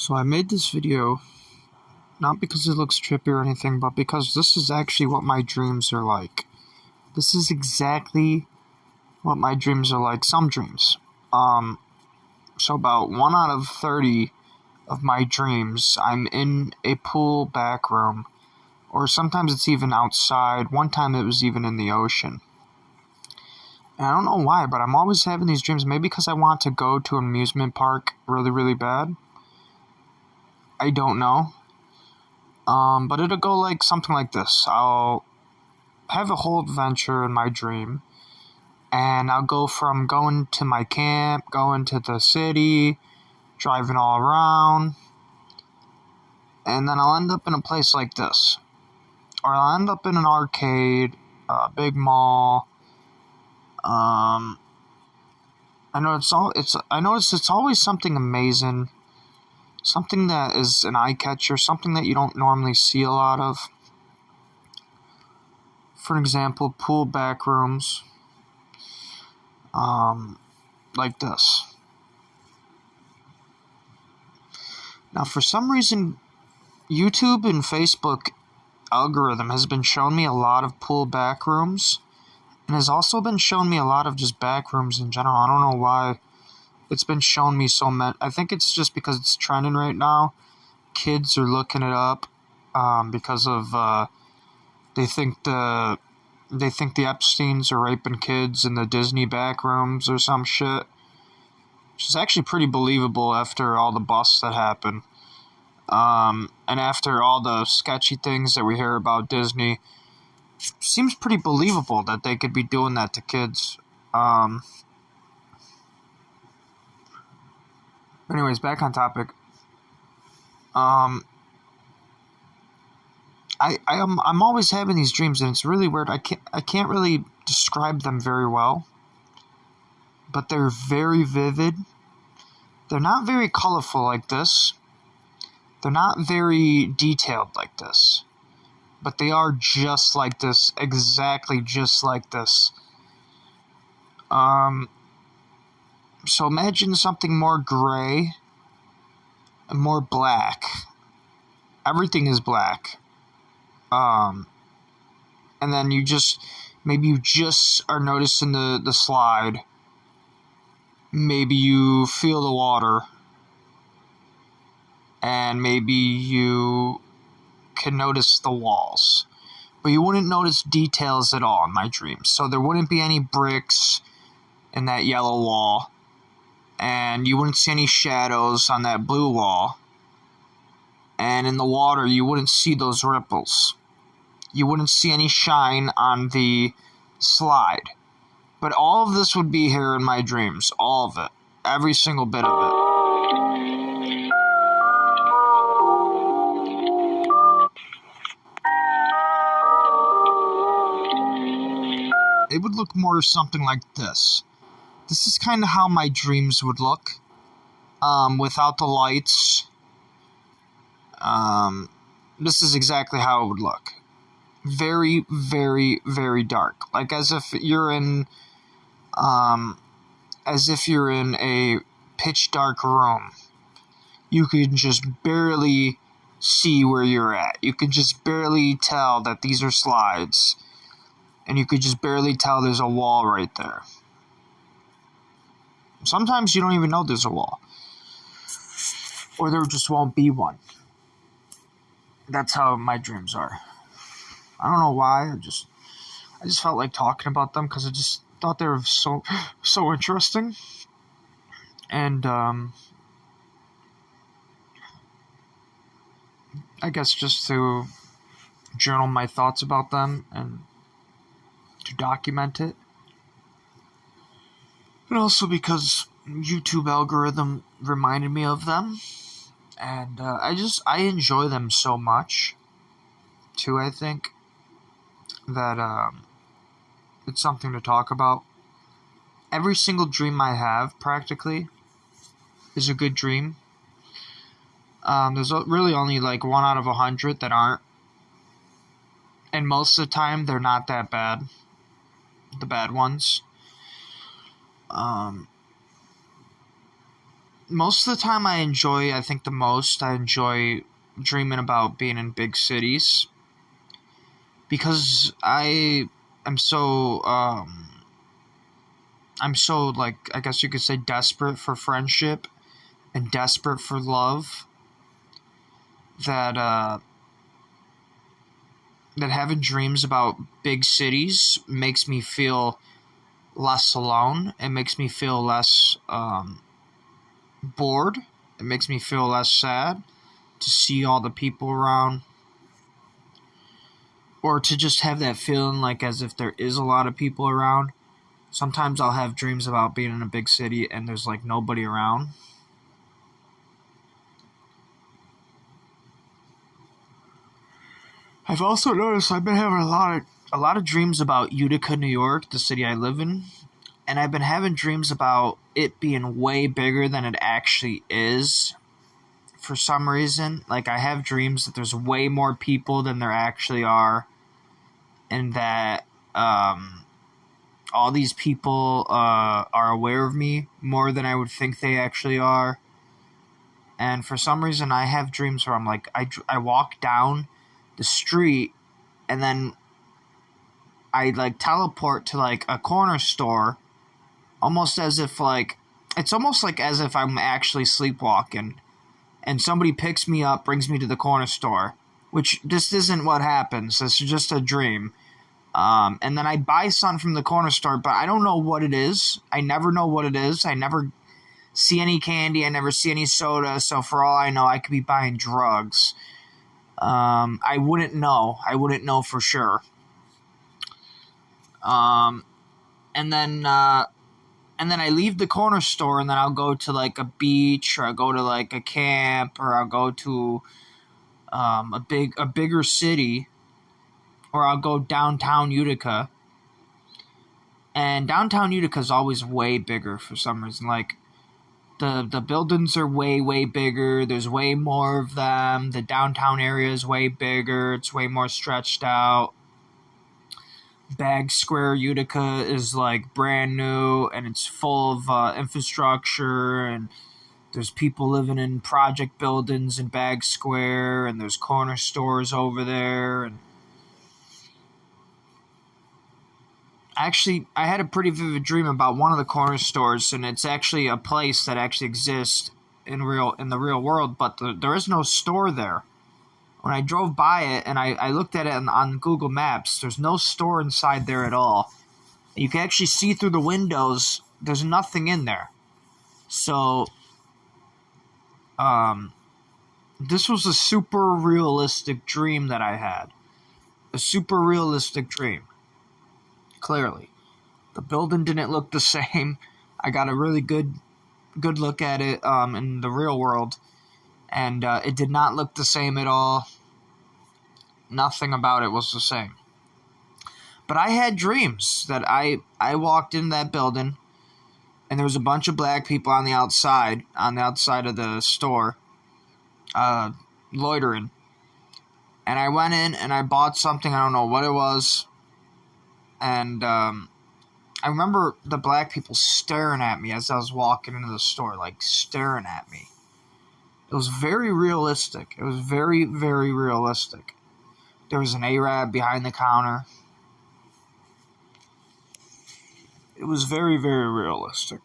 So I made this video, not because it looks trippy or anything, but because this is actually what my dreams are like. This is exactly what my dreams are like. Some dreams. So about 1 out of 30 of my dreams, I'm in a pool back room. Or sometimes it's even outside. One time it was even in the ocean. And I don't know why, but I'm always having these dreams. Maybe because I want to go to an amusement park really, really bad. I don't know. But it'll go like something like this. I'll have a whole adventure in my dream. And I'll go from going to my camp, going to the city, driving all around. And then I'll end up in a place like this. Or I'll end up in an arcade, a big mall. I notice it's always something amazing. Something that is an eye catcher, something that you don't normally see a lot of. For example, pool back rooms. Like this. Now, for some reason, YouTube and Facebook algorithm has been showing me a lot of pool back rooms, and has also been showing me a lot of just back rooms in general. I don't know why it's been showing me so much. I think it's just because it's trending right now. Kids are looking it up because of they think the Epsteins are raping kids in the Disney back rooms or some shit. Which is actually pretty believable after all the busts that happen. And after all the sketchy things that we hear about Disney, seems pretty believable that they could be doing that to kids. Anyways, back on topic. I'm always having these dreams, and it's really weird. I can't really describe them very well, but they're very vivid. They're not very colorful like this. They're not very detailed like this. But they are just like this, exactly just like this. So imagine something more gray and more black. Everything is black. And then maybe you just are noticing the slide. Maybe you feel the water. And maybe you can notice the walls. But you wouldn't notice details at all in my dreams. So there wouldn't be any bricks in that yellow wall. And you wouldn't see any shadows on that blue wall. And in the water, you wouldn't see those ripples. You wouldn't see any shine on the slide. But all of this would be here in my dreams. All of it. Every single bit of it. It would look more something like this. This is kind of how my dreams would look. Without the lights. This is exactly how it would look. Very, very, very dark. Like as if you're in a pitch dark room. You can just barely see where you're at. You can just barely tell that these are slides. And you could just barely tell there's a wall right there. Sometimes you don't even know there's a wall. Or there just won't be one. That's how my dreams are. I don't know why. I just felt like talking about them because I just thought they were so interesting. And I guess just to journal my thoughts about them and to document it. And also because YouTube algorithm reminded me of them. And I enjoy them so much, too, I think, that it's something to talk about. Every single dream I have, practically, is a good dream. There's really only like 1 out of 100 that aren't. And most of the time, they're not that bad. The bad ones. most of the time I think the most I enjoy dreaming about being in big cities because I'm so, like, I guess you could say, desperate for friendship and desperate for love that that having dreams about big cities makes me feel less alone. It makes me feel less bored. It makes me feel less sad to see all the people around, or to just have that feeling like as if there is a lot of people around. Sometimes I'll have dreams about being in a big city and there's like nobody around. I've also noticed I've been having a lot of dreams about Utica, New York, the city I live in, and I've been having dreams about it being way bigger than it actually is. For some reason, like, I have dreams that there's way more people than there actually are, and that all these people are aware of me more than I would think they actually are. And for some reason, I have dreams where I'm like, I walk down the street and then I like teleport to like a corner store, almost as if like it's almost like as if I'm actually sleepwalking, and somebody picks me up, brings me to the corner store, which just isn't what happens. It's just a dream. And then I buy something from the corner store, but I don't know what it is. I never know what it is. I never see any candy. I never see any soda. So for all I know, I could be buying drugs. I wouldn't know. I wouldn't know for sure. Um, and then I leave the corner store, and then I'll go to like a beach, or I'll go to like a camp, or I'll go to a bigger city, or I'll go downtown Utica. And downtown Utica is always way bigger for some reason. Like, the buildings are way bigger. There's way more of them. The downtown area is way bigger. It's way more stretched out. Bag Square Utica is like brand new, and it's full of infrastructure, and there's people living in project buildings in Bag Square, and there's corner stores over there. And actually, I had a pretty vivid dream about one of the corner stores, and it's actually a place that actually exists in the real world, but there is no store there. When I drove by it and I looked at it on Google Maps, there's no store inside there at all. You can actually see through the windows. There's nothing in there. So, this was a super realistic dream that I had. A super realistic dream. Clearly. The building didn't look the same. I got a really good look at it in the real world, and it did not look the same at all. Nothing about it was the same. But I had dreams that I walked in that building, and there was a bunch of black people on the outside of the store, loitering. And I went in and I bought something, I don't know what it was, and I remember the black people staring at me as I was walking into the store, like staring at me. It was very realistic. It was very realistic. There was an Arab behind the counter. It was very realistic.